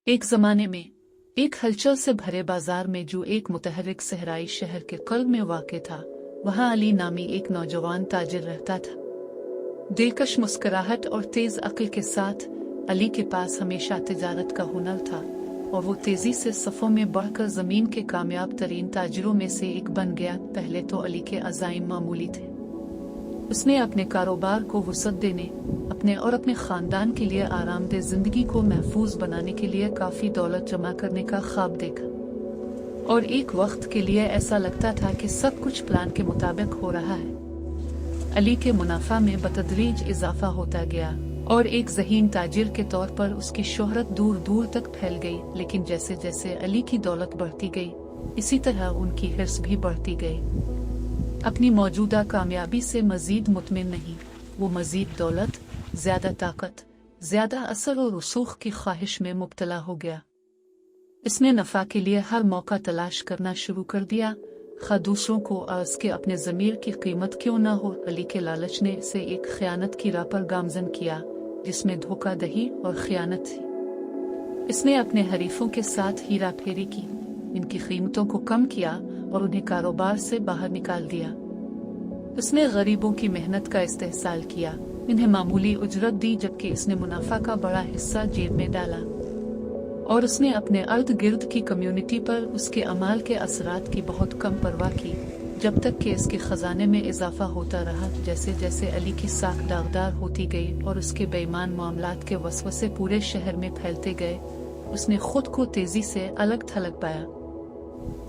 एक जमाने में एक हलचल से भरे बाजार में जो एक मुतहर्रिक सहराई शहर के कल्ब में वाक़ था, वहाँ अली नामी एक नौजवान ताजिर रहता था। दिलकश मुस्कुराहट और तेज अक्ल के साथ अली के पास हमेशा तिजारत का हुनर था और वो तेजी से सफ़ों में बढ़कर ज़मीन के कामयाब तरीन ताजिरों में से एक बन गया। पहले तो अली के अज़ाइम मामूली थे। उसने अपने कारोबार को वुसअत देने, अपने और अपने ख़ानदान के लिए आरामदेह ज़िंदगी को महफूज बनाने के लिए काफ़ी दौलत जमा करने का ख्वाब देखा और एक वक्त के लिए ऐसा लगता था कि सब कुछ प्लान के मुताबिक हो रहा है। अली के मुनाफा में बतदरीज इजाफा होता गया और एक ज़हीन ताजिर के तौर पर उसकी शोहरत दूर दूर तक फैल गई। लेकिन जैसे जैसे अली की दौलत बढ़ती गई, इसी तरह उनकी हिर्स भी बढ़ती गई। अपनी मौजूदा कामयाबी से मजीद मुतमिन नहीं, वो मजीद दौलत, ज्यादा ताकत, ज्यादा असर और रसूख की ख्वाहिश में मुब्तला हो गया। इसने नफा के लिए हर मौका तलाश करना शुरू कर दिया, खा दूसरों को अर्ज के अपने ज़मीर की कीमत क्यों ना हो। अली के लालच ने इसे एक खयानत की राह पर गामजन किया, जिसमें धोखा दही और खयानत थी। इसने अपने हरीफों के साथ हीरा फेरी की, इनकी कीमतों को कम किया और उन्हें कारोबार से बाहर निकाल दिया। उसने गरीबों की मेहनत का इस्तेहसाल किया, इन्हें मामूली उजरत दी, जबकि इसने मुनाफा का बड़ा हिस्सा जेब में डाला। और उसने अपने अर्द गिर्द की कम्युनिटी पर उसके अमाल के असरात की बहुत कम परवाह की, जब तक कि इसके खजाने में इजाफा होता रहा। जैसे जैसे अली की साख दागदार होती गई और उसके बेईमान मामलात के वसवसे पूरे शहर में फैलते गए, उसने खुद को तेजी से अलग थलग पाया।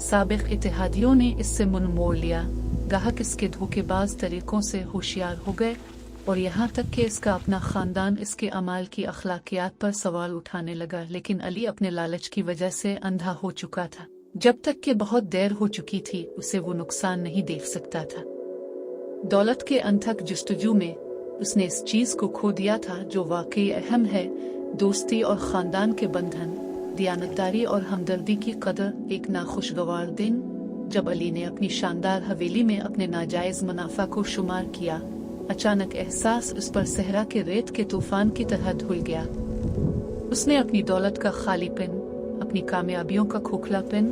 साबिक इत्तेहादियों ने इससे मुंह मोड़ लिया, गाहक इसके धोखेबाज तरीकों से होशियार हो गए और यहाँ तक कि इसका अपना खानदान इसके अमाल की अखलाकियात पर सवाल उठाने लगा। लेकिन अली अपने लालच की वजह से अंधा हो चुका था। जब तक कि बहुत देर हो चुकी थी, उसे वो नुकसान नहीं देख सकता था। दौलत के अनथक जस्तजू में उसने इस चीज को खो दिया था जो वाकई अहम है, दोस्ती और खानदान के बंधन, दियानतदारी और हमदर्दी की कदर। एक नाखुशगवार दिन जब अली ने अपनी शानदार हवेली में अपने नाजायज मुनाफा को शुमार किया, अचानक एहसास उस पर सहरा के रेत के तूफान की तरह धुल गया। उसने अपनी दौलत का खालीपन, अपनी कामयाबियों का खोखलापन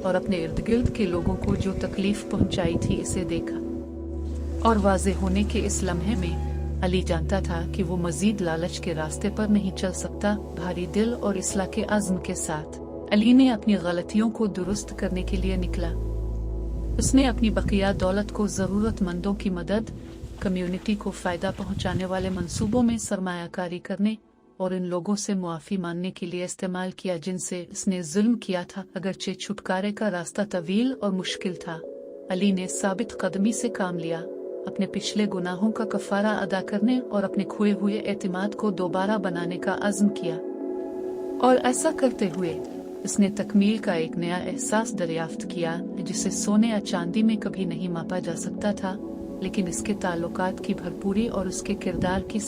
और अपने इर्द गिर्द के लोगों को जो तकलीफ पहुंचाई थी, इसे देखा। और वाज़े होने के इस लम्हे में अली जानता था कि वो मजीद लालच के रास्ते पर नहीं चल सकता। भारी दिल और इस्लाह के अज़्म के साथ अली ने अपनी गलतियों को दुरुस्त करने के लिए निकला। उसने अपनी बकिया दौलत को ज़रूरतमंदों की मदद, कम्युनिटी को फ़ायदा पहुंचाने वाले मंसूबों में सरमायाकारी करने और इन लोगों से मुआफ़ी मांगने के लिए इस्तेमाल किया जिनसे इसने जुल्म किया था। अगरचे छुटकारे का रास्ता तवील और मुश्किल था, अली ने साबित कदमी से काम लिया, अपने पिछले गुनाहों का कफारा अदा करने और अपने खोए हुए एतमाद को दोबारा बनाने का अज़्म किया। और ऐसा करते हुए उसने तकमील का एक नया एहसास दरियाफ्त किया, जिसे सोने या चांदी में कभी नहीं मापा जा सकता था, लेकिन इसके ताल्लुकात की भरपूरी और उसके किरदार की